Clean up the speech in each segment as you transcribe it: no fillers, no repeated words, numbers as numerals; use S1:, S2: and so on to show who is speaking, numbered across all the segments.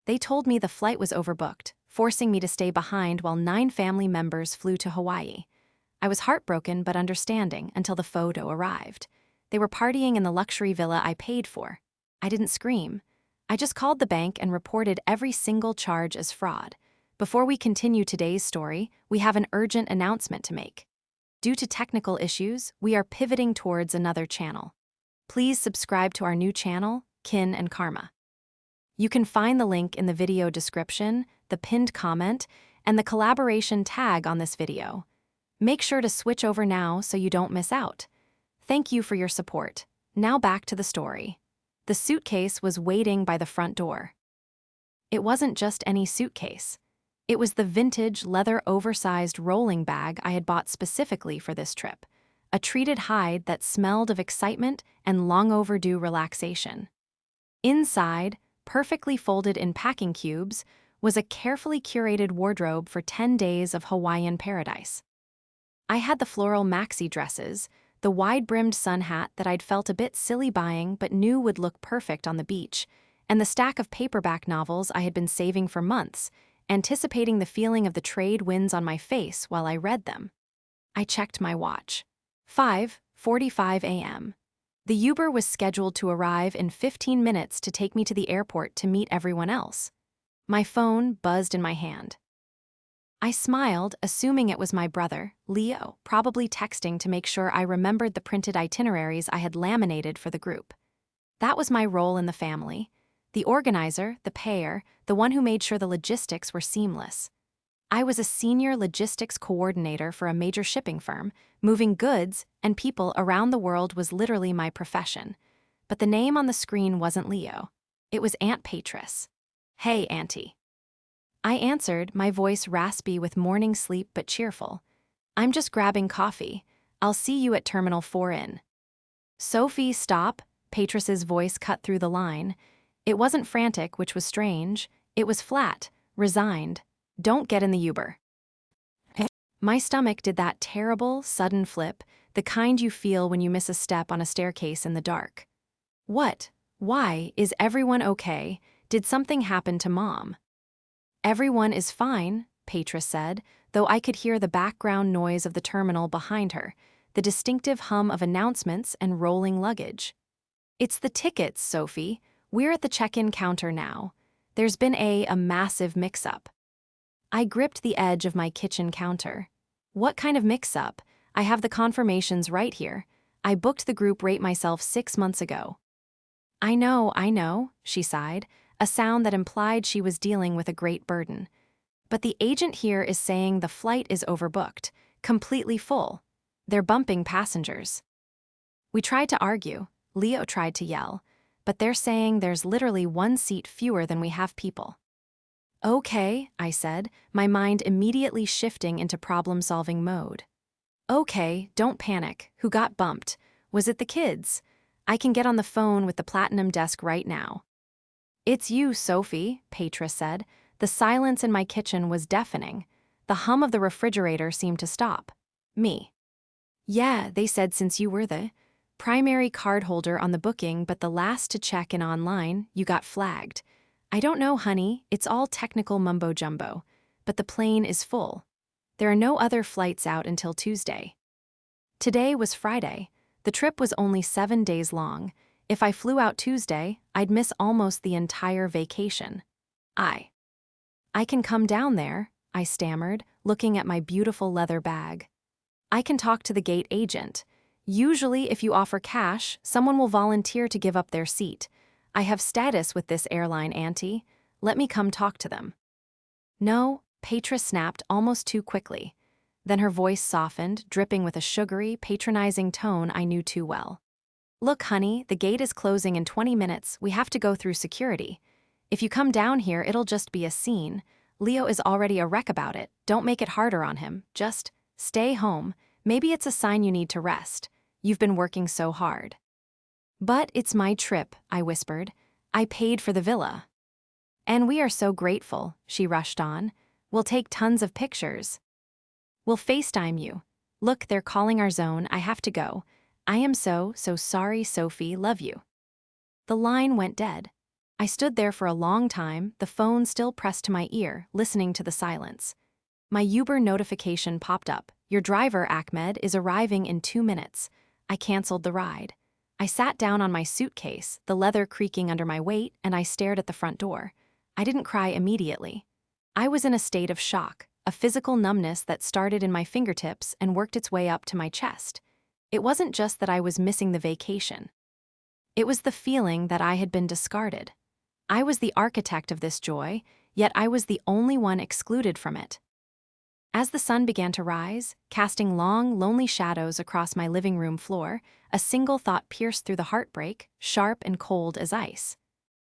S1: They told me the flight was overbooked, forcing me to stay behind while 9 family members flew to Hawaii. I was heartbroken but understanding until the photo arrived. They were partying in the luxury villa I paid for. I didn't scream. I just called the bank and reported every single charge as fraud. Before we continue today's story, we have an urgent announcement to make. Due to technical issues, we are pivoting towards another channel. Please subscribe to our new channel, Kin and Karma. You can find the link in the video description, the pinned comment, and the collaboration tag on this video. Make sure to switch over now so you don't miss out. Thank you for your support. Now back to the story. The suitcase was waiting by the front door. It wasn't just any suitcase. It was the vintage, leather oversized rolling bag I had bought specifically for this trip, a treated hide that smelled of excitement and long overdue relaxation. Inside, perfectly folded in packing cubes, was a carefully curated wardrobe for 10 days of Hawaiian paradise. I had the floral maxi dresses, the wide-brimmed sun hat that I'd felt a bit silly buying but knew would look perfect on the beach, and the stack of paperback novels I had been saving for months, anticipating the feeling of the trade winds on my face while I read them. I checked my watch. 5:45 a.m. The Uber was scheduled to arrive in 15 minutes to take me to the airport to meet everyone else. My phone buzzed in my hand. I smiled, assuming it was my brother, Leo, probably texting to make sure I remembered the printed itineraries I had laminated for the group. That was my role in the family. The organizer, the payer, the one who made sure the logistics were seamless. I was a senior logistics coordinator for a major shipping firm. Moving goods and people around the world was literally my profession. But the name on the screen wasn't Leo. It was Aunt Patris. "Hey, Auntie." I answered, my voice raspy with morning sleep but cheerful. "I'm just grabbing coffee. I'll see you at Terminal 4 in." "Sophie, stop," Patris's voice cut through the line. It wasn't frantic, which was strange. It was flat, resigned. "Don't get in the Uber." My stomach did that terrible, sudden flip, the kind you feel when you miss a step on a staircase in the dark. What? Why? Is everyone okay? Did something happen to Mom? "Everyone is fine," Patris said, though I could hear the background noise of the terminal behind her, the distinctive hum of announcements and rolling luggage. "It's the tickets, Sophie. We're at the check-in counter now. There's been a massive mix-up." I gripped the edge of my kitchen counter. "What kind of mix-up? I have the confirmations right here. I booked the group rate myself 6 months ago." I know," she sighed, a sound that implied she was dealing with a great burden. "But the agent here is saying the flight is overbooked, completely full. They're bumping passengers." We tried to argue. Leo tried to yell. But they're saying there's literally 1 seat fewer than we have people. "Okay," I said, my mind immediately shifting into problem-solving mode. "Okay, don't panic. Who got bumped? Was it the kids? I can get on the phone with the Platinum desk right now." "It's you, Sophie," Patris said. The silence in my kitchen was deafening. The hum of the refrigerator seemed to stop. "Me." "Yeah, they said since you were the primary cardholder on the booking but the last to check in online, you got flagged. I don't know, honey, it's all technical mumbo-jumbo. But the plane is full. There are no other flights out until Tuesday." Today was Friday. The trip was only 7 days long. If I flew out Tuesday, I'd miss almost the entire vacation. I can come down there," I stammered, looking at my beautiful leather bag. "I can talk to the gate agent. Usually, if you offer cash, someone will volunteer to give up their seat. I have status with this airline, Auntie. Let me come talk to them." "No," Patris snapped almost too quickly. Then her voice softened, dripping with a sugary, patronizing tone I knew too well. "Look, honey, the gate is closing in 20 minutes. We have to go through security. If you come down here, it'll just be a scene. Leo is already a wreck about it. Don't make it harder on him. Just stay home. Maybe it's a sign you need to rest. You've been working so hard." "But it's my trip," I whispered. "I paid for the villa." "And we are so grateful," she rushed on. "We'll take tons of pictures. We'll FaceTime you. Look, they're calling our zone. I have to go. I am so sorry, Sophie. Love you." The line went dead. I stood there for a long time, the phone still pressed to my ear, listening to the silence. My Uber notification popped up. Your driver, Ahmed, is arriving in 2 minutes. I canceled the ride. I sat down on my suitcase, the leather creaking under my weight, and I stared at the front door. I didn't cry immediately. I was in a state of shock, a physical numbness that started in my fingertips and worked its way up to my chest. It wasn't just that I was missing the vacation. It was the feeling that I had been discarded. I was the architect of this joy, yet I was the only one excluded from it. As the sun began to rise, casting long, lonely shadows across my living room floor, a single thought pierced through the heartbreak, sharp and cold as ice.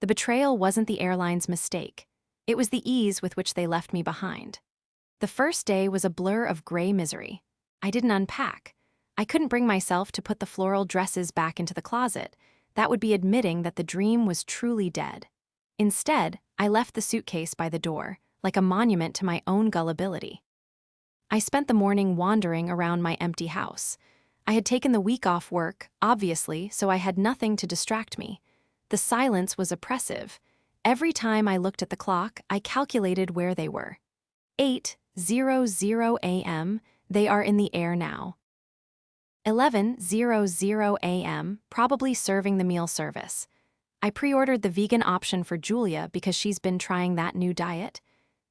S1: The betrayal wasn't the airline's mistake. It was the ease with which they left me behind. The first day was a blur of gray misery. I didn't unpack. I couldn't bring myself to put the floral dresses back into the closet. That would be admitting that the dream was truly dead. Instead, I left the suitcase by the door, like a monument to my own gullibility. I spent the morning wandering around my empty house. I had taken the week off work, obviously, so I had nothing to distract me. The silence was oppressive. Every time I looked at the clock, I calculated where they were. 8:00 a.m., they are in the air now. 11:00 a.m., probably serving the meal service. I pre-ordered the vegan option for Julia because she's been trying that new diet.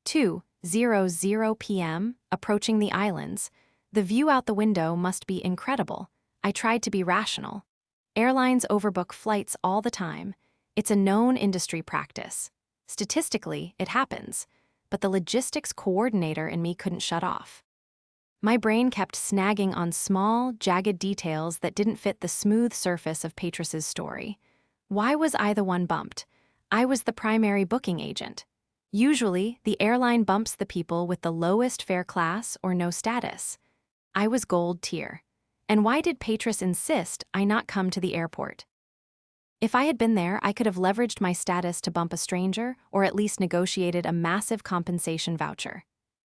S1: 2:00 p.m., approaching the islands. The view out the window must be incredible. I tried to be rational. Airlines overbook flights all the time. It's a known industry practice. Statistically, it happens, but the logistics coordinator in me couldn't shut off. My brain kept snagging on small, jagged details that didn't fit the smooth surface of Petrus's story. Why was I the one bumped? I was the primary booking agent. Usually, the airline bumps the people with the lowest fare class or no status. I was gold tier. And why did Petrus insist I not come to the airport? If I had been there, I could have leveraged my status to bump a stranger or at least negotiated a massive compensation voucher.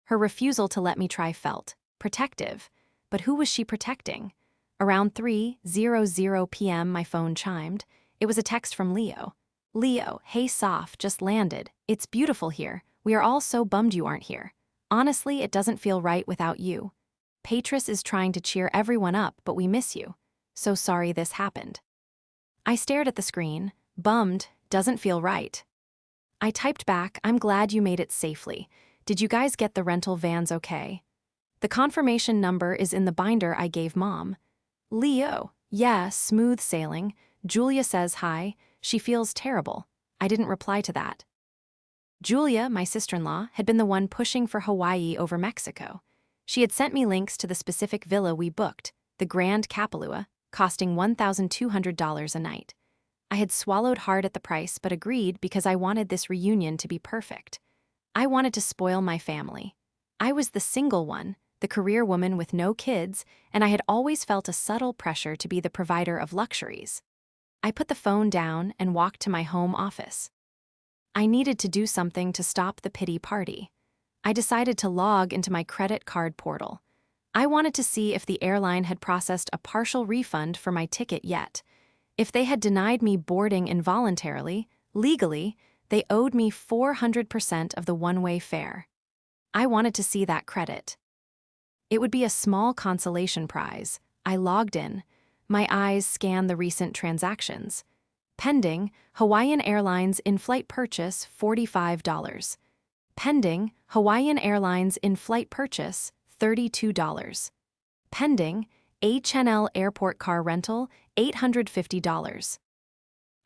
S1: Her refusal to let me try felt protective, but who was she protecting? Around 3:00 p.m. my phone chimed. It was a text from Leo. Leo, hey Soph, just landed. It's beautiful here. We are all so bummed you aren't here. Honestly, it doesn't feel right without you. Petrus is trying to cheer everyone up, but we miss you. So sorry this happened. I stared at the screen. Bummed, doesn't feel right. I typed back, I'm glad you made it safely. Did you guys get the rental vans okay? The confirmation number is in the binder I gave Mom. Leo, yeah, smooth sailing. Julia says hi. She feels terrible. I didn't reply to that. Julia, my sister-in-law, had been the one pushing for Hawaii over Mexico. She had sent me links to the specific villa we booked, the Grand Kapalua, costing $1,200 a night. I had swallowed hard at the price but agreed because I wanted this reunion to be perfect. I wanted to spoil my family. I was the single one, the career woman with no kids, and I had always felt a subtle pressure to be the provider of luxuries. I put the phone down and walked to my home office. I needed to do something to stop the pity party. I decided to log into my credit card portal. I wanted to see if the airline had processed a partial refund for my ticket yet. If they had denied me boarding involuntarily, legally, they owed me 400% of the one-way fare. I wanted to see that credit. It would be a small consolation prize. I logged in. My eyes scanned the recent transactions. Pending, Hawaiian Airlines in-flight purchase, $45. Pending, Hawaiian Airlines in-flight purchase, $32. Pending, HNL airport car rental, $850.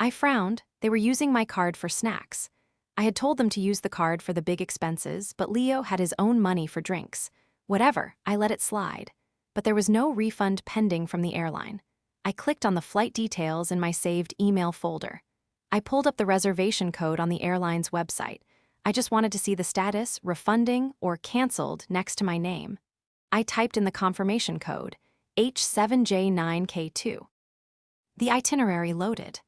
S1: I frowned. They were using my card for snacks. I had told them to use the card for the big expenses, but Leo had his own money for drinks. Whatever, I let it slide. But there was no refund pending from the airline. I clicked on the flight details in my saved email folder. I pulled up the reservation code on the airline's website. I just wanted to see the status, refunding, or canceled next to my name. I typed in the confirmation code, H7J9K2. The itinerary loaded.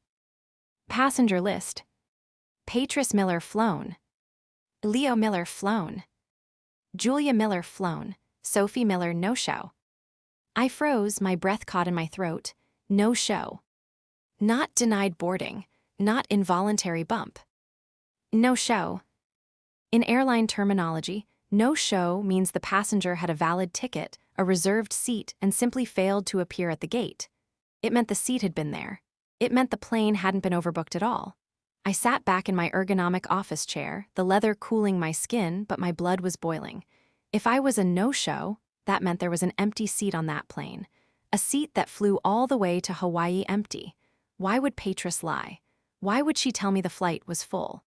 S1: Passenger list. Petrus Miller flown. Leo Miller flown. Julia Miller flown. Sophie Miller no-show. I froze, my breath caught in my throat. No show. Not denied boarding. Not involuntary bump. No show. In airline terminology, no show means the passenger had a valid ticket, a reserved seat, and simply failed to appear at the gate. It meant the seat had been there. It meant the plane hadn't been overbooked at all. I sat back in my ergonomic office chair, the leather cooling my skin, but my blood was boiling. If I was a no-show, that meant there was an empty seat on that plane. A seat that flew all the way to Hawaii empty. Why would Patris lie? Why would she tell me the flight was full?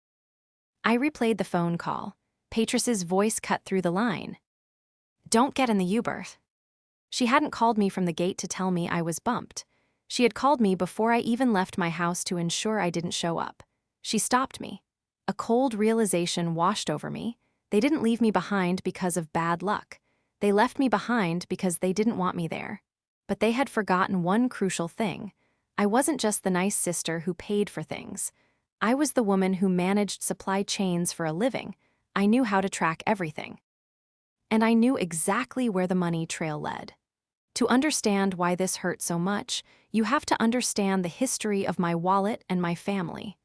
S1: I replayed the phone call. Patris's voice cut through the line. Don't get in the U-berth. She hadn't called me from the gate to tell me I was bumped. She had called me before I even left my house to ensure I didn't show up. She stopped me. A cold realization washed over me. They didn't leave me behind because of bad luck. They left me behind because they didn't want me there. But they had forgotten one crucial thing. I wasn't just the nice sister who paid for things. I was the woman who managed supply chains for a living. I knew how to track everything. And I knew exactly where the money trail led. To understand why this hurt so much, you have to understand the history of my wallet and my family.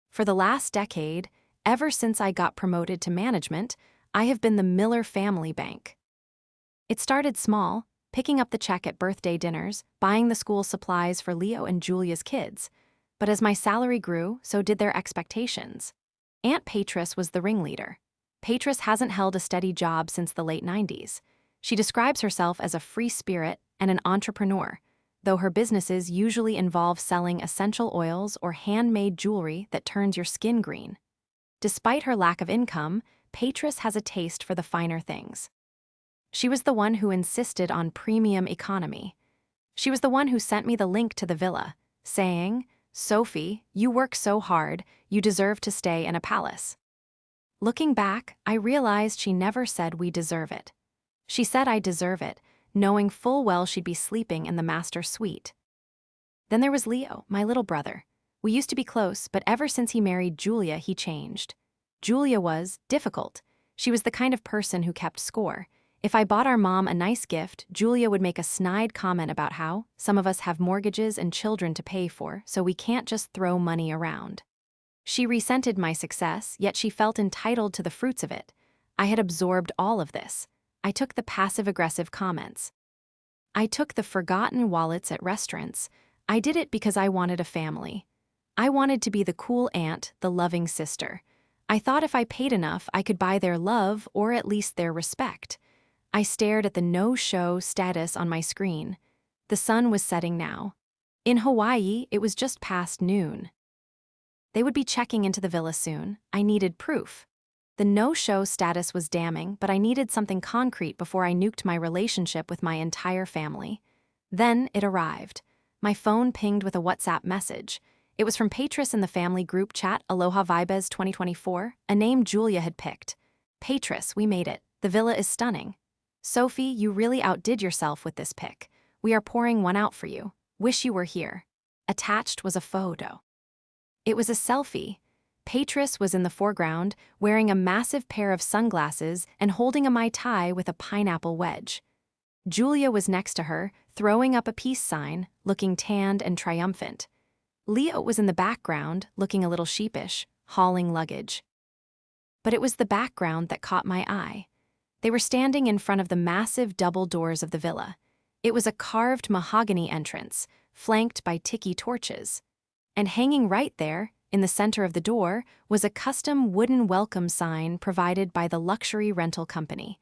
S1: For the last decade, ever since I got promoted to management, I have been the Miller family bank. It started small, picking up the check at birthday dinners, buying the school supplies for Leo and Julia's kids. But as my salary grew, so did their expectations. Aunt Patris was the ringleader. Patris hasn't held a steady job since the late 90s. She describes herself as a free spirit and an entrepreneur, though her businesses usually involve selling essential oils or handmade jewelry that turns your skin green. Despite her lack of income, Patris has a taste for the finer things. She was the one who insisted on premium economy. She was the one who sent me the link to the villa, saying, "Sophie, you work so hard, you deserve to stay in a palace." Looking back, I realized she never said we deserve it. She said I deserve it, knowing full well she'd be sleeping in the master suite. Then there was Leo, my little brother. We used to be close, but ever since he married Julia, he changed. Julia was difficult. She was the kind of person who kept score. If I bought our mom a nice gift, Julia would make a snide comment about how some of us have mortgages and children to pay for, so we can't just throw money around. She resented my success, yet she felt entitled to the fruits of it. I had absorbed all of this. I took the passive-aggressive comments. I took the forgotten wallets at restaurants. I did it because I wanted a family. I wanted to be the cool aunt, the loving sister. I thought if I paid enough, I could buy their love or at least their respect. I stared at the no-show status on my screen. The sun was setting now. In Hawaii, it was just past noon. They would be checking into the villa soon. I needed proof. The no-show status was damning, but I needed something concrete before I nuked my relationship with my entire family. Then it arrived. My phone pinged with a WhatsApp message. It was from Patris in the family group chat Aloha Vibes 2024, a name Julia had picked. "Patris, we made it. The villa is stunning. Sophie, you really outdid yourself with this pic. We are pouring one out for you. Wish you were here." Attached was a photo. It was a selfie. Patris was in the foreground, wearing a massive pair of sunglasses and holding a Mai Tai with a pineapple wedge. Julia was next to her, throwing up a peace sign, looking tanned and triumphant. Leo was in the background, looking a little sheepish, hauling luggage. But it was the background that caught my eye. They were standing in front of the massive double doors of the villa. It was a carved mahogany entrance, flanked by tiki torches. And hanging right there, in the center of the door, was a custom wooden welcome sign provided by the luxury rental company.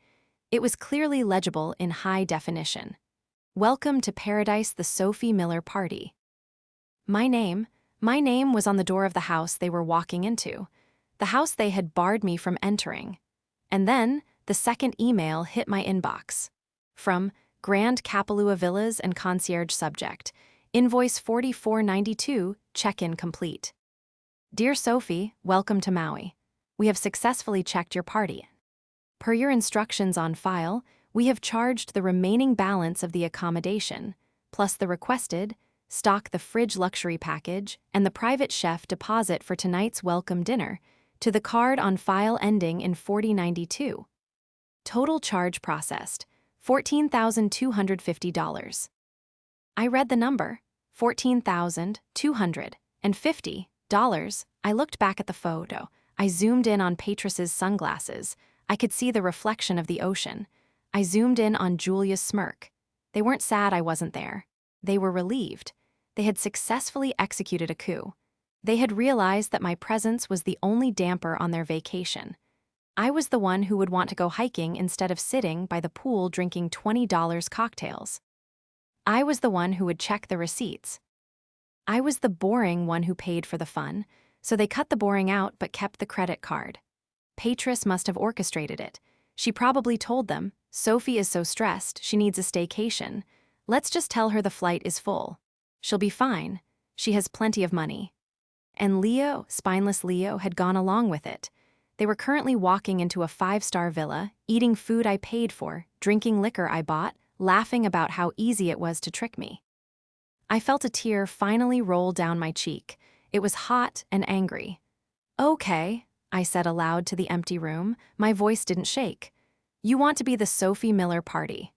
S1: It was clearly legible in high definition. "Welcome to Paradise, the Sophie Miller Party." My name was on the door of the house they were walking into, the house they had barred me from entering. And then, the second email hit my inbox. From Grand Kapalua Villas and Concierge Subject, Invoice 4492, check-in complete. "Dear Sophie, welcome to Maui. We have successfully checked your party. Per your instructions on file, we have charged the remaining balance of the accommodation, plus the requested, stock the fridge luxury package, and the private chef deposit for tonight's welcome dinner, to the card on file ending in 4092. Total charge processed, $14,250. I read the number, $14,250. I looked back at the photo. I zoomed in on Petrus's sunglasses. I could see the reflection of the ocean. I zoomed in on Julia's smirk. They weren't sad I wasn't there. They were relieved. They had successfully executed a coup. They had realized that my presence was the only damper on their vacation. I was the one who would want to go hiking instead of sitting by the pool drinking $20 cocktails. I was the one who would check the receipts. I was the boring one who paid for the fun, so they cut the boring out but kept the credit card. Petrus must have orchestrated it. She probably told them, Sophie is so stressed, she needs a staycation. Let's just tell her the flight is full. She'll be fine. She has plenty of money. And Leo, spineless Leo, had gone along with it. They were currently walking into a 5-star villa, eating food I paid for, drinking liquor I bought, laughing about how easy it was to trick me. I felt a tear finally roll down my cheek. It was hot and angry. Okay, I said aloud to the empty room. My voice didn't shake. You want to be the Sophie Miller party.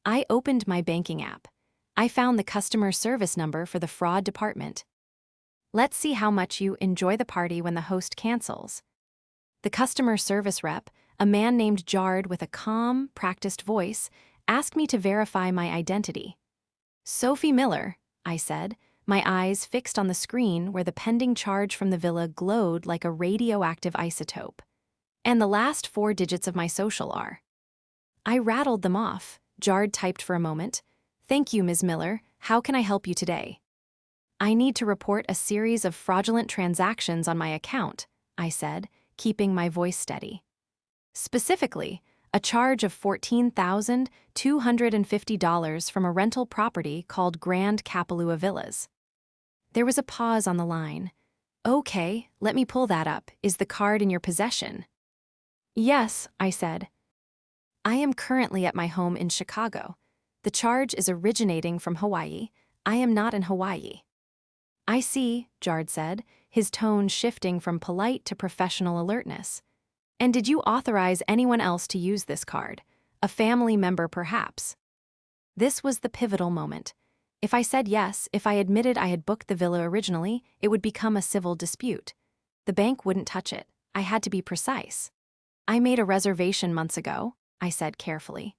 S1: I opened my banking app. I found the customer service number for the fraud department. Let's see how much you enjoy the party when the host cancels. The customer service rep, a man named Jard with a calm, practiced voice, asked me to verify my identity. Sophie Miller, I said, my eyes fixed on the screen where the pending charge from the villa glowed like a radioactive isotope. And the last 4 digits of my social are. I rattled them off. Jard typed for a moment. Thank you, Ms. Miller. How can I help you today? I need to report a series of fraudulent transactions on my account, I said, keeping my voice steady. Specifically, a charge of $14,250 from a rental property called Grand Kapalua Villas. There was a pause on the line. Okay, let me pull that up. Is the card in your possession? Yes, I said. I am currently at my home in Chicago. The charge is originating from Hawaii. I am not in Hawaii. I see, Jard said, his tone shifting from polite to professional alertness. And did you authorize anyone else to use this card? A family member, perhaps? This was the pivotal moment. If I said yes, if I admitted I had booked the villa originally, it would become a civil dispute. The bank wouldn't touch it. I had to be precise. I made a reservation months ago, I said carefully.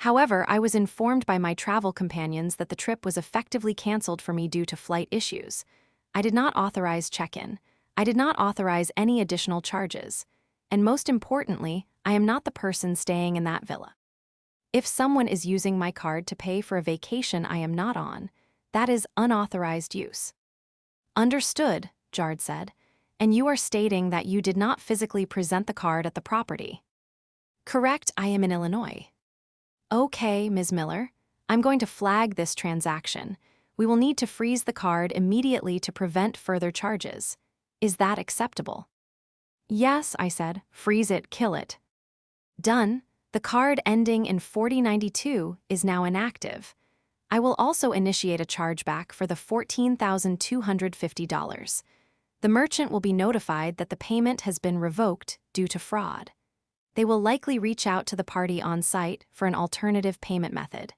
S1: However, I was informed by my travel companions that the trip was effectively canceled for me due to flight issues. I did not authorize check-in. I did not authorize any additional charges. And most importantly, I am not the person staying in that villa. If someone is using my card to pay for a vacation I am not on, that is unauthorized use. Understood, Jard said. And you are stating that you did not physically present the card at the property. Correct, I am in Illinois. Okay, Ms. Miller. I'm going to flag this transaction. We will need to freeze the card immediately to prevent further charges. Is that acceptable? Yes, I said. Freeze it, kill it. Done. The card ending in 4092 is now inactive. I will also initiate a chargeback for the $14,250. The merchant will be notified that the payment has been revoked due to fraud. They will likely reach out to the party on site for an alternative payment method.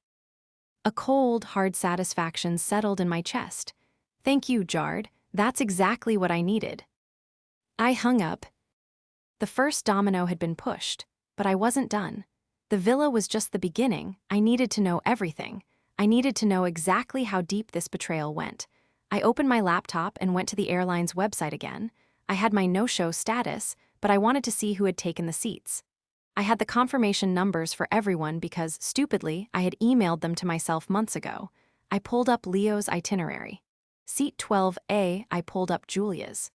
S1: A cold, hard satisfaction settled in my chest. Thank you, Jard. That's exactly what I needed. I hung up. The first domino had been pushed, but I wasn't done. The villa was just the beginning. I needed to know everything. I needed to know exactly how deep this betrayal went. I opened my laptop and went to the airline's website again. I had my no-show status, but I wanted to see who had taken the seats. I had the confirmation numbers for everyone because, stupidly, I had emailed them to myself months ago. I pulled up Leo's itinerary. Seat 12A, I pulled up Julia's.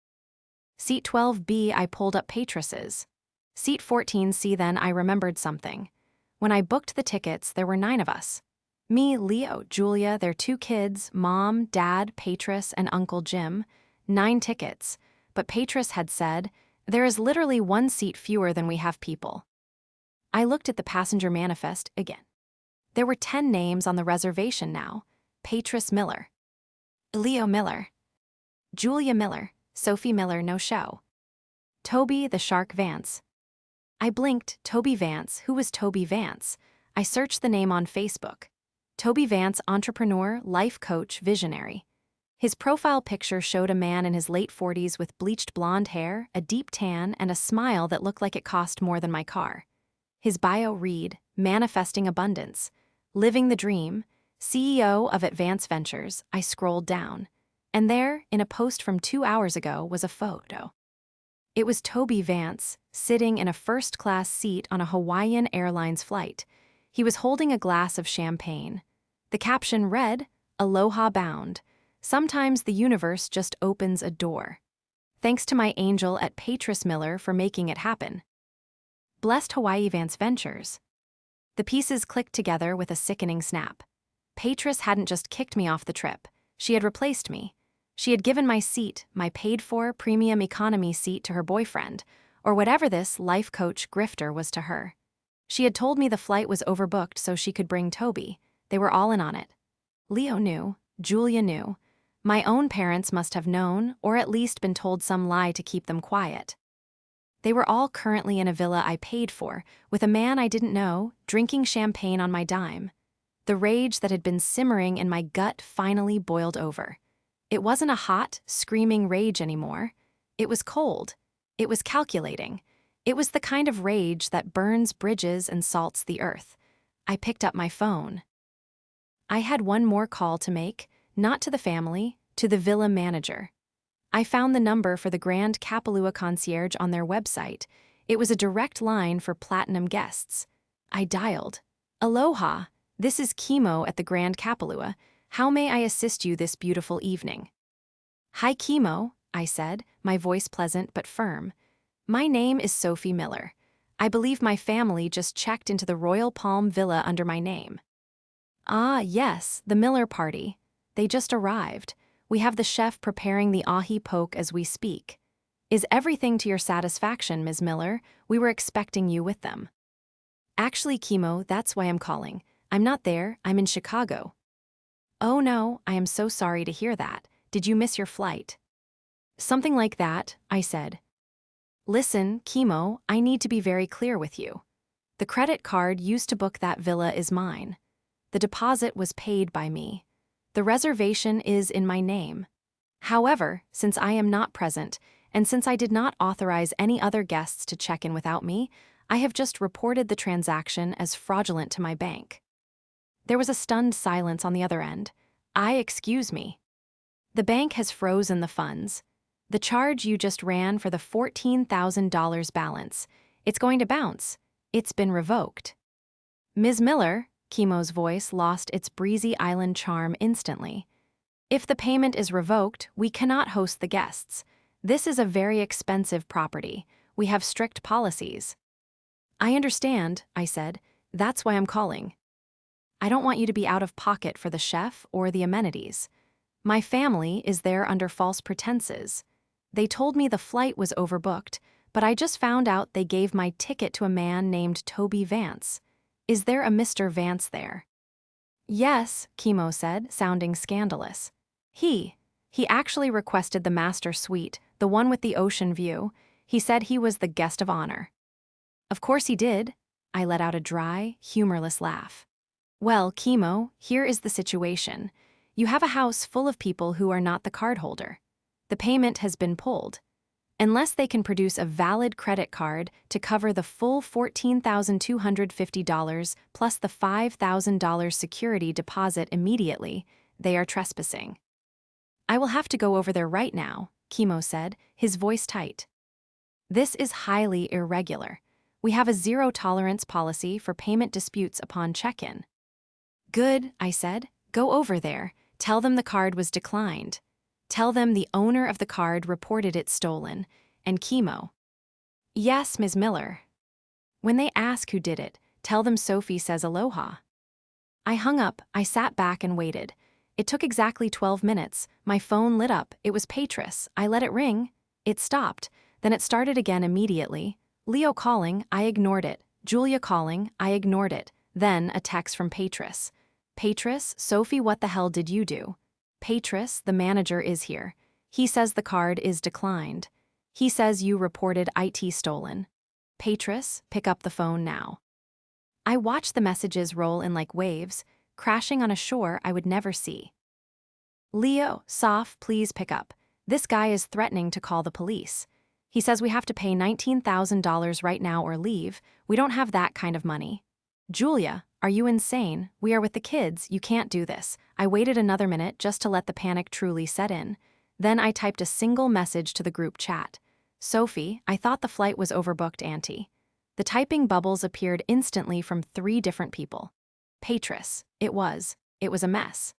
S1: Seat 12B, I pulled up Petrus's. Seat 14C, then I remembered something. When I booked the tickets, there were 9 of us. Me, Leo, Julia, their 2 kids, Mom, Dad, Petrus, and Uncle Jim. 9 tickets. But Petrus had said, there is literally 1 seat fewer than we have people. I looked at the passenger manifest again. There were 10 names on the reservation now. Petrus Miller. Leo Miller. Julia Miller. Sophie Miller, no show. Toby the Shark Vance. I blinked. Toby Vance. Who was Toby Vance? I searched the name on Facebook. Toby Vance, entrepreneur, life coach, visionary. His profile picture showed a man in his late 40s with bleached blonde hair, a deep tan, and a smile that looked like it cost more than my car. His bio read, "Manifesting abundance. Living the dream. CEO of Advanced Ventures." I scrolled down. And there, in a post from 2 hours ago, was a photo. It was Toby Vance, sitting in a first-class seat on a Hawaiian Airlines flight. He was holding a glass of champagne. The caption read, "Aloha bound. Sometimes the universe just opens a door. Thanks to my angel at Patris Miller for making it happen. Blessed Hawaii Vance Ventures." The pieces clicked together with a sickening snap. Patris hadn't just kicked me off the trip. She had replaced me. She had given my seat, my paid-for premium economy seat, to her boyfriend, or whatever this life coach grifter was to her. She had told me the flight was overbooked so she could bring Toby. They were all in on it. Leo knew. Julia knew. My own parents must have known, or at least been told some lie to keep them quiet. They were all currently in a villa I paid for, with a man I didn't know, drinking champagne on my dime. The rage that had been simmering in my gut finally boiled over. It wasn't a hot, screaming rage anymore. It was cold. It was calculating. It was the kind of rage that burns bridges and salts the earth. I picked up my phone. I had one more call to make, not to the family, to the villa manager. I found the number for the Grand Kapalua concierge on their website. It was a direct line for platinum guests. I dialed. "Aloha, this is Chemo at the Grand Kapalua. How may I assist you this beautiful evening?" "Hi, Chemo," I said, my voice pleasant but firm. "My name is Sophie Miller. I believe my family just checked into the Royal Palm Villa under my name." "Ah, yes, the Miller party. They just arrived. We have the chef preparing the ahi poke as we speak. Is everything to your satisfaction, Ms. Miller? We were expecting you with them." "Actually, Chemo, that's why I'm calling. I'm not there, I'm in Chicago." "Oh no, I am so sorry to hear that. Did you miss your flight?" "Something like that," I said. "Listen, Chemo, I need to be very clear with you. The credit card used to book that villa is mine. The deposit was paid by me. The reservation is in my name. However, since I am not present, and since I did not authorize any other guests to check in without me, I have just reported the transaction as fraudulent to my bank." There was a stunned silence on the other end. Excuse me. "The bank has frozen the funds. The charge you just ran for the $14,000 balance. It's going to bounce. It's been revoked." "Ms. Miller," Chemo's voice lost its breezy island charm instantly. "If the payment is revoked, we cannot host the guests. This is a very expensive property. We have strict policies." "I understand," I said. "That's why I'm calling. I don't want you to be out of pocket for the chef or the amenities. My family is there under false pretenses. They told me the flight was overbooked, but I just found out they gave my ticket to a man named Toby Vance. Is there a Mr. Vance there?" "Yes," Chemo said, sounding scandalous. He actually requested the master suite, the one with the ocean view. He said he was the guest of honor." "Of course he did." I let out a dry, humorless laugh. "Well, Chemo, here is the situation. You have a house full of people who are not the cardholder. The payment has been pulled. Unless they can produce a valid credit card to cover the full $14,250 plus the $5,000 security deposit immediately, they are trespassing." "I will have to go over there right now," Chemo said, his voice tight. "This is highly irregular. We have a zero-tolerance policy for payment disputes upon check-in." "Good," I said. "Go over there. Tell them the card was declined. Tell them the owner of the card reported it stolen. And Chemo." "Yes, Ms. Miller." "When they ask who did it, tell them Sophie says aloha." I hung up. I sat back and waited. It took exactly 12 minutes. My phone lit up. It was Patris. I let it ring. It stopped. Then it started again immediately. Leo calling. I ignored it. Julia calling. I ignored it. Then a text from Patris. "Patris, Sophie, what the hell did you do?" "Patris, the manager is here. He says the card is declined. He says you reported IT stolen. Patris, pick up the phone now." I watched the messages roll in like waves, crashing on a shore I would never see. Leo, Soph, please pick up. This guy is threatening to call the police. He says we have to pay $19,000 right now or leave. We don't have that kind of money. Julia, are you insane? We are with the kids. You can't do this. I waited another minute just to let the panic truly set in. Then I typed a single message to the group chat. Sophie, I thought the flight was overbooked, Auntie. The typing bubbles appeared instantly from 3 different people. Patris, it was a mess.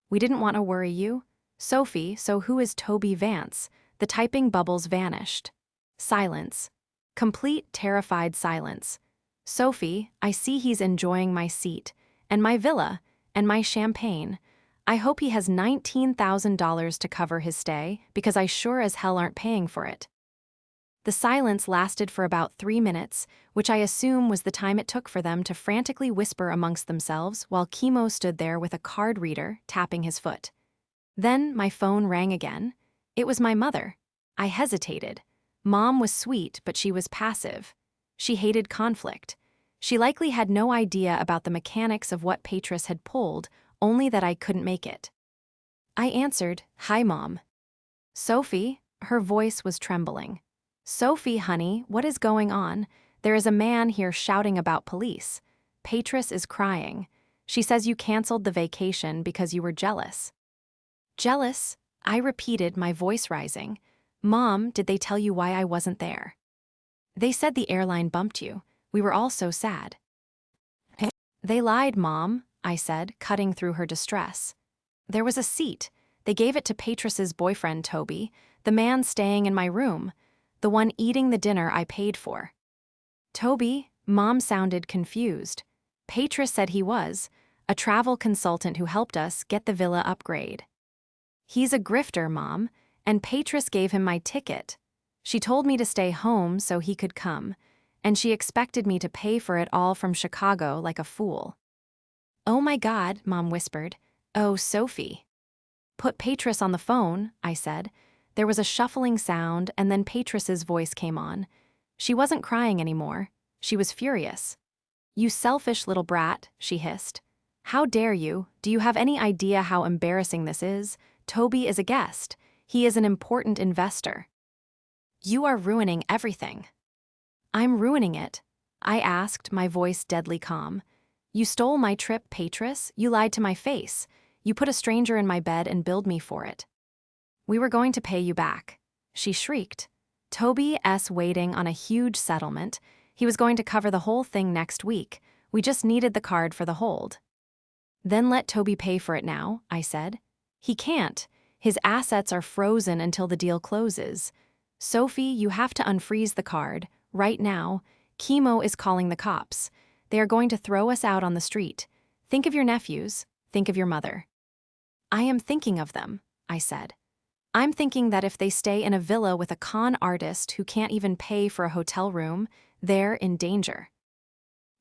S1: We didn't want to worry you. Sophie, so who is Toby Vance? The typing bubbles vanished. Silence. Complete terrified silence. Sophie, I see he's enjoying my seat, and my villa, and my champagne. I hope he has $19,000 to cover his stay, because I sure as hell aren't paying for it. The silence lasted for about 3 minutes, which I assume was the time it took for them to frantically whisper amongst themselves while Chemo stood there with a card reader tapping his foot. Then my phone rang again. It was my mother. I hesitated. Mom was sweet, but she was passive. She hated conflict. She likely had no idea about the mechanics of what Patris had pulled, only that I couldn't make it. I answered, "Hi, Mom." Sophie, her voice was trembling. "Sophie, honey, what is going on? There is a man here shouting about police. Patris is crying. She says you canceled the vacation because you were jealous." Jealous? I repeated, my voice rising. "Mom, did they tell you why I wasn't there?" "They said the airline bumped you. We were all so sad." "They lied, Mom," I said, cutting through her distress. "There was a seat. They gave it to Patris's boyfriend, Toby, the man staying in my room, the one eating the dinner I paid for." "Toby?" Mom sounded confused. "Patris said he was, a travel consultant who helped us get the villa upgrade." "He's a grifter, Mom, and Patris gave him my ticket. She told me to stay home so he could come, and she expected me to pay for it all from Chicago like a fool." "Oh my God," Mom whispered. "Oh, Sophie." "Put Patris on the phone," I said. There was a shuffling sound, and then Patris's voice came on. She wasn't crying anymore. She was furious. "You selfish little brat," she hissed. "How dare you? Do you have any idea how embarrassing this is? Toby is a guest. He is an important investor. You are ruining everything." "I'm ruining it?" I asked, my voice deadly calm. "You stole my trip, Patris. You lied to my face. You put a stranger in my bed and billed me for it." "We were going to pay you back," she shrieked. Toby's waiting on a huge settlement. He was going to cover the whole thing next week. We just needed the card for the hold. "Then let Toby pay for it now," I said. "He can't. His assets are frozen until the deal closes. Sophie, you have to unfreeze the card, right now. Chemo is calling the cops. They are going to throw us out on the street. Think of your nephews. Think of your mother." "I am thinking of them," I said. "I'm thinking that if they stay in a villa with a con artist who can't even pay for a hotel room, they're in danger.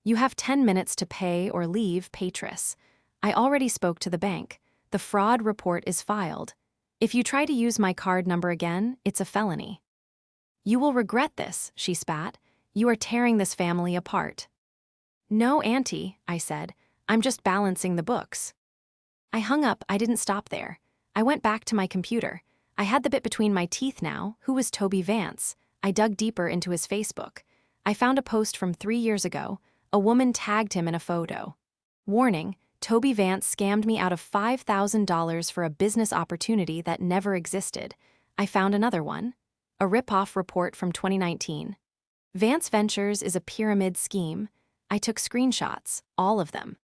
S1: You have 10 minutes to pay or leave, Patris. I already spoke to the bank. The fraud report is filed. If you try to use my card number again, it's a felony." "You will regret this," she spat. "You are tearing this family apart." "No, Auntie," I said. "I'm just balancing the books." I hung up. I didn't stop there. I went back to my computer. I had the bit between my teeth now. Who was Toby Vance? I dug deeper into his Facebook. I found a post from 3 years ago. A woman tagged him in a photo. Warning, Toby Vance scammed me out of $5,000 for a business opportunity that never existed. I found another one. A rip-off report from 2019. Vance Ventures is a pyramid scheme. I took screenshots, all of them.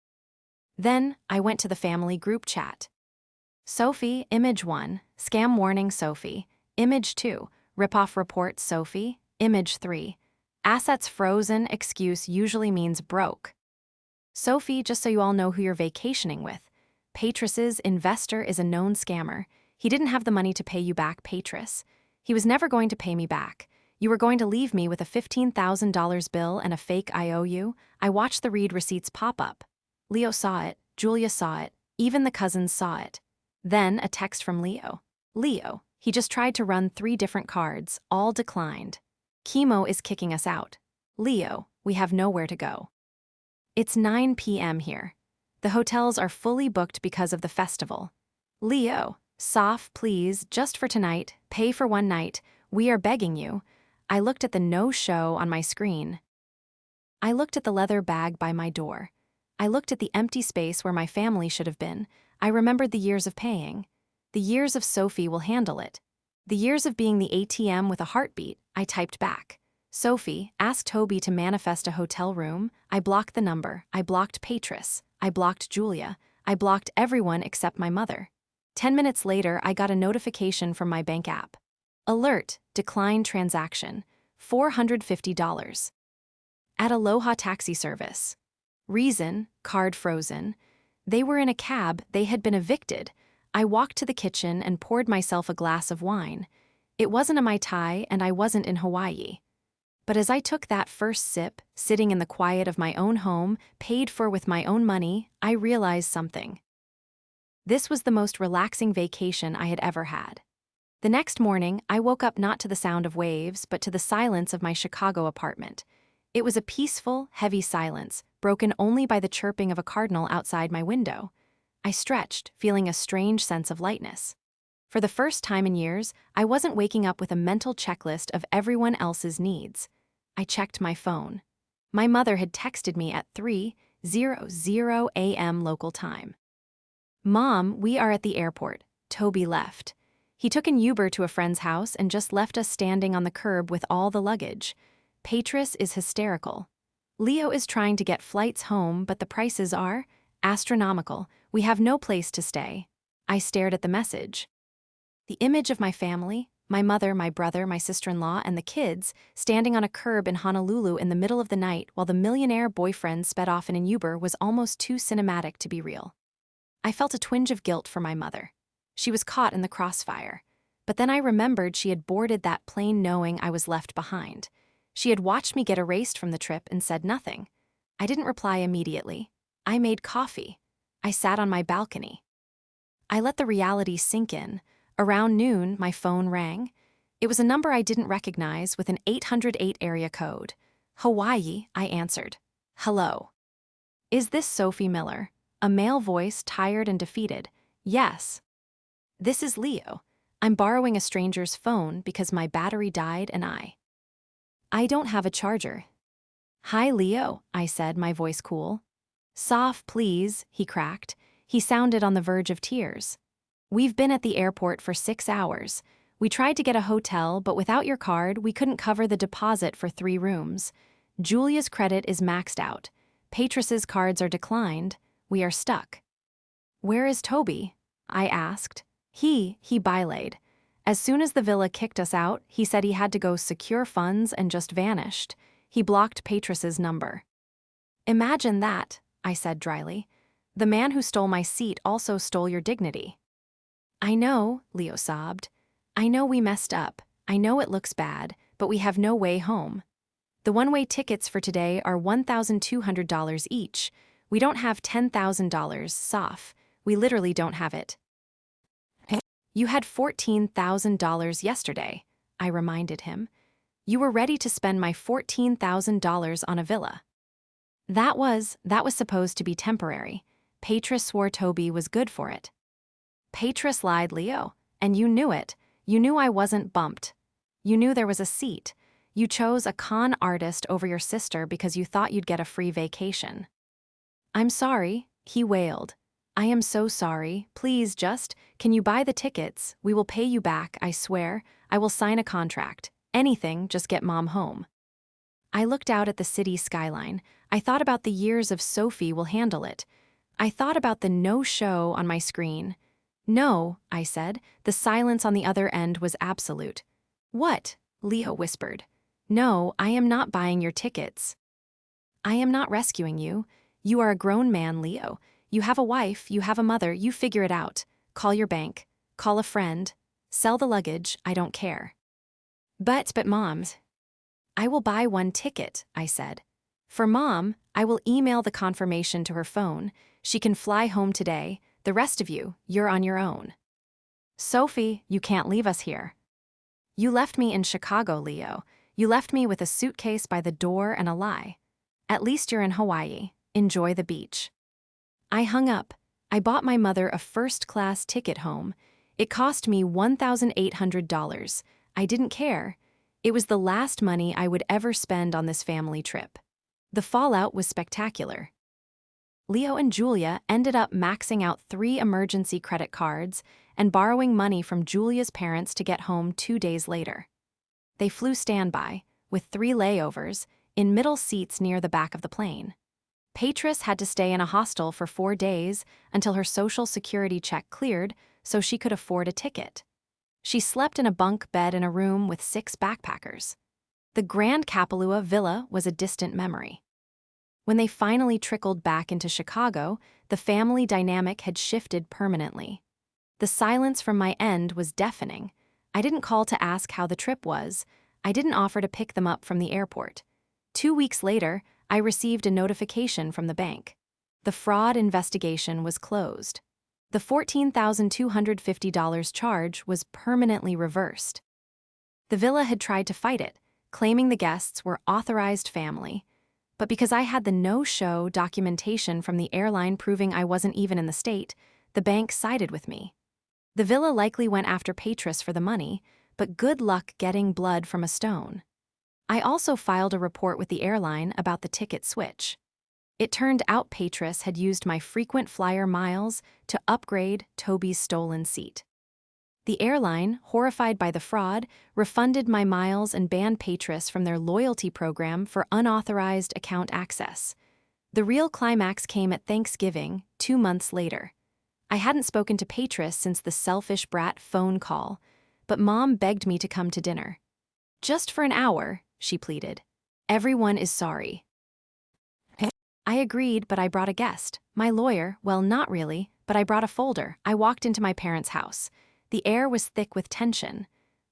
S1: Then I went to the family group chat. Sophie, image 1, scam warning Sophie. Image 2, rip-off report Sophie. Image 3, assets frozen, excuse usually means broke. Sophie, just so you all know who you're vacationing with. Patris's investor is a known scammer. He didn't have the money to pay you back, Patris. He was never going to pay me back. You were going to leave me with a $15,000 bill and a fake IOU. I watched the read receipts pop up. Leo saw it, Julia saw it, even the cousins saw it. Then a text from Leo. "Leo, he just tried to run 3 different cards, all declined. Chemo is kicking us out. Leo, we have nowhere to go." It's 9 p.m. here. The hotels are fully booked because of the festival. Leo, Soph, please, just for tonight, pay for one night. We are begging you. I looked at the no-show on my screen. I looked at the leather bag by my door. I looked at the empty space where my family should have been. I remembered the years of paying. The years of Sophie will handle it. The years of being the ATM with a heartbeat. I typed back. Sophie, ask Toby to manifest a hotel room. I blocked the number. I blocked Patris. I blocked Julia. I blocked everyone except my mother. 10 minutes later, I got a notification from my bank app. Alert, decline transaction, $450. At Aloha Taxi Service. Reason, card frozen. They were in a cab, they had been evicted. I walked to the kitchen and poured myself a glass of wine. It wasn't a Mai Tai and I wasn't in Hawaii. But as I took that first sip, sitting in the quiet of my own home, paid for with my own money, I realized something. This was the most relaxing vacation I had ever had. The next morning, I woke up not to the sound of waves, but to the silence of my Chicago apartment. It was a peaceful, heavy silence, broken only by the chirping of a cardinal outside my window. I stretched, feeling a strange sense of lightness. For the first time in years, I wasn't waking up with a mental checklist of everyone else's needs. I checked my phone. My mother had texted me at 3:00 a.m. local time. Mom, we are at the airport. Toby left. He took an Uber to a friend's house and just left us standing on the curb with all the luggage. Patris is hysterical. Leo is trying to get flights home, but the prices are astronomical. We have no place to stay. I stared at the message. The image of my family, my mother, my brother, my sister-in-law, and the kids, standing on a curb in Honolulu in the middle of the night while the millionaire boyfriend sped off in an Uber was almost too cinematic to be real. I felt a twinge of guilt for my mother. She was caught in the crossfire. But then I remembered she had boarded that plane knowing I was left behind. She had watched me get erased from the trip and said nothing. I didn't reply immediately. I made coffee. I sat on my balcony. I let the reality sink in. Around noon, my phone rang. It was a number I didn't recognize with an 808 area code. Hawaii, I answered. Hello. Is this Sophie Miller? A male voice, tired and defeated. Yes. This is Leo. I'm borrowing a stranger's phone because my battery died and I don't have a charger. Hi, Leo, I said, my voice cool. Soph, please, he cracked. He sounded on the verge of tears. We've been at the airport for 6 hours. We tried to get a hotel, but without your card, we couldn't cover the deposit for 3 rooms. Julia's credit is maxed out. Patris's cards are declined. We are stuck. Where is Toby? I asked. He bilayed. As soon as the villa kicked us out, he said he had to go secure funds and just vanished. He blocked Patris's number. Imagine that, I said dryly. The man who stole my seat also stole your dignity. I know, Leo sobbed. I know we messed up. I know it looks bad, but we have no way home. The one-way tickets for today are $1,200 each. We don't have $10,000, Soph. We literally don't have it. You had $14,000 yesterday, I reminded him. You were ready to spend my $14,000 on a villa. That was supposed to be temporary. Patris swore Toby was good for it. Patris lied, Leo, and you knew it. You knew I wasn't bumped. You knew there was a seat. You chose a con artist over your sister because you thought you'd get a free vacation. I'm sorry, he wailed. I am so sorry. Please can you buy the tickets? We will pay you back, I swear. I will sign a contract. Anything, just get Mom home. I looked out at the city skyline. I thought about the years of Sophie will handle it. I thought about the no-show on my screen. No, I said. The silence on the other end was absolute. What? Leo whispered. No, I am not buying your tickets. I am not rescuing you. You are a grown man, Leo. You have a wife, you have a mother, you figure it out. Call your bank. Call a friend. Sell the luggage, I don't care. But Mom. I will buy one ticket, I said. For Mom, I will email the confirmation to her phone. She can fly home today. The rest of you, you're on your own. Sophie, you can't leave us here. You left me in Chicago, Leo. You left me with a suitcase by the door and a lie. At least you're in Hawaii. Enjoy the beach. I hung up. I bought my mother a first-class ticket home. It cost me $1,800. I didn't care. It was the last money I would ever spend on this family trip. The fallout was spectacular. Leo and Julia ended up maxing out 3 emergency credit cards and borrowing money from Julia's parents to get home 2 days later. They flew standby, with 3 layovers, in middle seats near the back of the plane. Patris had to stay in a hostel for 4 days until her Social Security check cleared so she could afford a ticket. She slept in a bunk bed in a room with 6 backpackers. The Grand Kapalua villa was a distant memory. When they finally trickled back into Chicago, the family dynamic had shifted permanently. The silence from my end was deafening. I didn't call to ask how the trip was. I didn't offer to pick them up from the airport. 2 weeks later, I received a notification from the bank. The fraud investigation was closed. The $14,250 charge was permanently reversed. The villa had tried to fight it, claiming the guests were authorized family. But because I had the no-show documentation from the airline proving I wasn't even in the state, the bank sided with me. The villa likely went after Patris for the money, but good luck getting blood from a stone. I also filed a report with the airline about the ticket switch. It turned out Patris had used my frequent flyer miles to upgrade Toby's stolen seat. The airline, horrified by the fraud, refunded my miles and banned Patris from their loyalty program for unauthorized account access. The real climax came at Thanksgiving, 2 months later. I hadn't spoken to Patris since the selfish brat phone call, but Mom begged me to come to dinner. "Just for an hour," she pleaded. "Everyone is sorry." I agreed, but I brought a guest. My lawyer, well, not really, but I brought a folder. I walked into my parents' house. The air was thick with tension.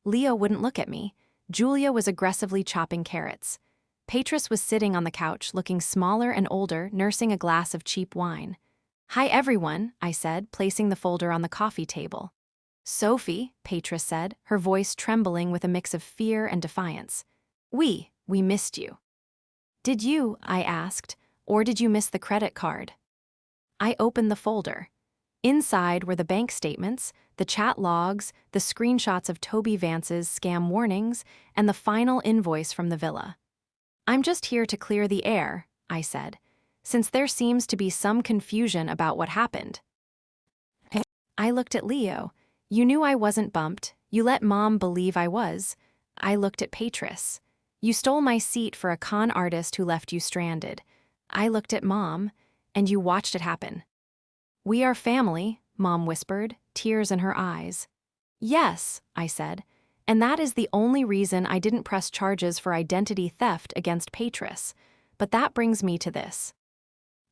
S1: Leo wouldn't look at me. Julia was aggressively chopping carrots. Patris was sitting on the couch, looking smaller and older, nursing a glass of cheap wine. "Hi, everyone," I said, placing the folder on the coffee table. "Sophie," Patris said, her voice trembling with a mix of fear and defiance. We missed you." "Did you?" I asked. "Or did you miss the credit card?" I opened the folder. Inside were the bank statements, the chat logs, the screenshots of Toby Vance's scam warnings, and the final invoice from the villa. "I'm just here to clear the air," I said, "since there seems to be some confusion about what happened." I looked at Leo. "You knew I wasn't bumped. You let Mom believe I was." I looked at Patris. "You stole my seat for a con artist who left you stranded." I looked at Mom, "And you watched it happen." "We are family," Mom whispered, tears in her eyes. "Yes," I said, "and that is the only reason I didn't press charges for identity theft against Patris. But that brings me to this."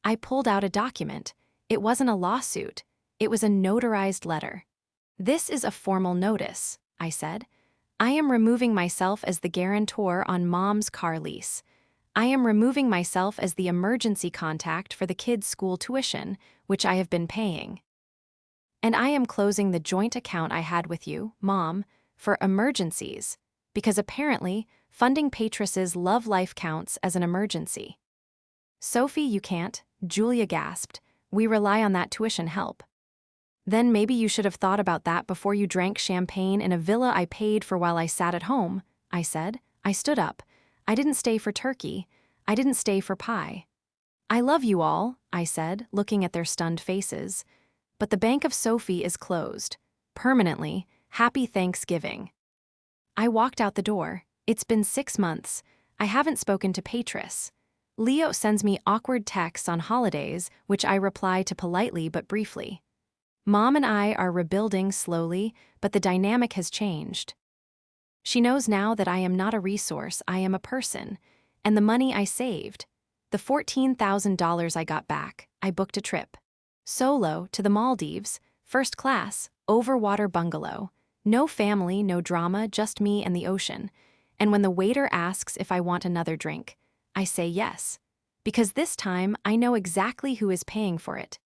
S1: I pulled out a document. It wasn't a lawsuit. It was a notarized letter. "This is a formal notice," I said. "I am removing myself as the guarantor on Mom's car lease. I am removing myself as the emergency contact for the kids' school tuition, which I have been paying. And I am closing the joint account I had with you, Mom, for emergencies, because apparently funding Patris's love life counts as an emergency." "Sophie, you can't," Julia gasped. "We rely on that tuition help." "Then maybe you should have thought about that before you drank champagne in a villa I paid for while I sat at home," I said. I stood up. "I didn't stay for turkey. I didn't stay for pie." "I love you all," I said, looking at their stunned faces. "But the Bank of Sophie is closed. Permanently. Happy Thanksgiving." I walked out the door. It's been 6 months. I haven't spoken to Patris. Leo sends me awkward texts on holidays, which I reply to politely but briefly. Mom and I are rebuilding slowly, but the dynamic has changed. She knows now that I am not a resource, I am a person, and the money I saved. The $14,000 I got back, I booked a trip. Solo to the Maldives, first class, overwater bungalow. No family, no drama, just me and the ocean. And when the waiter asks if I want another drink, I say yes. Because this time I know exactly who is paying for it.